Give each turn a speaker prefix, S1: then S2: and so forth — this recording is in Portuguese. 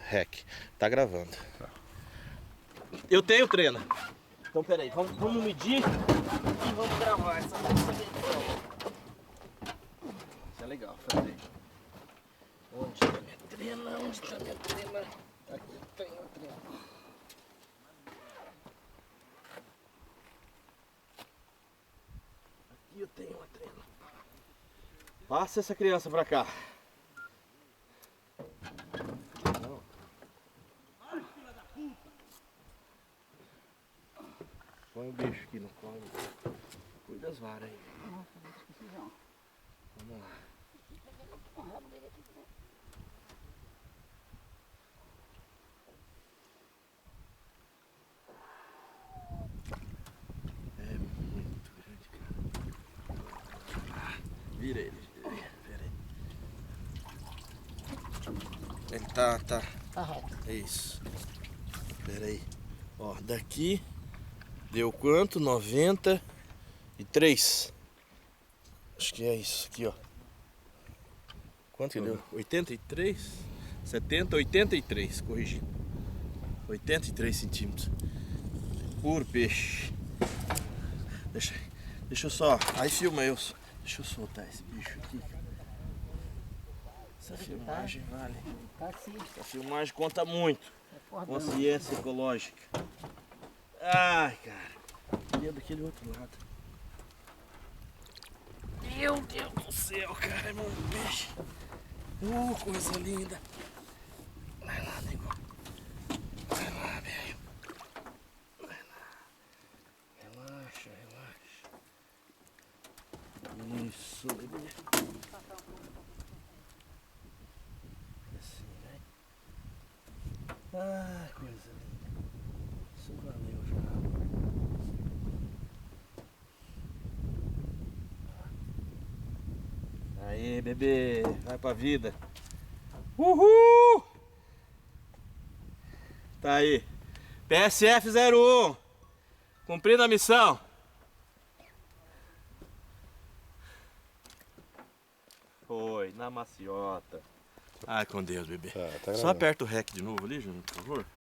S1: Rec. Tá gravando. Eu tenho treino. Então peraí, vamos medir e vamos gravar essa medição. Isso é legal, fazer. Onde tá minha trena? Onde tá minha trena? Aqui tem a trena. Aqui eu tenho uma trena. Passa essa criança pra cá. Não. Põe o bicho aqui no colo. Cuida das varas aí. Vamos lá. É muito grande, cara. Vira ele. Pera aí. Ele tá.
S2: Tá reto.
S1: É isso. Pera aí. Ó, daqui deu quanto? 93. Acho que é isso aqui, ó. Quanto que deu? 83? 70, 83, corrigi. 83 centímetros. Puro peixe. Deixa eu só. Aí filma eu. Deixa eu soltar esse bicho aqui. Essa filmagem vale.
S2: Tá sim.
S1: Essa filmagem conta muito.
S2: Acordando.
S1: Consciência ecológica. Ai, cara. Queria daquele outro lado. Meu Deus do céu, cara. É muito peixe. Coisa linda. Vai lá, nego. Vai lá, velho. Vai lá. Relaxa, relaxa. Isso, bebê. Assim, né? Ah, coisa linda. Isso valeu já. Aí, bebê. Vai pra vida. Uhul! Tá aí. PSF 01. Cumprindo a missão. Foi, na maciota. Ai, com Deus, bebê.
S3: Tá
S1: Só
S3: gravando.
S1: aperta o REC de novo ali, Júnior, por favor.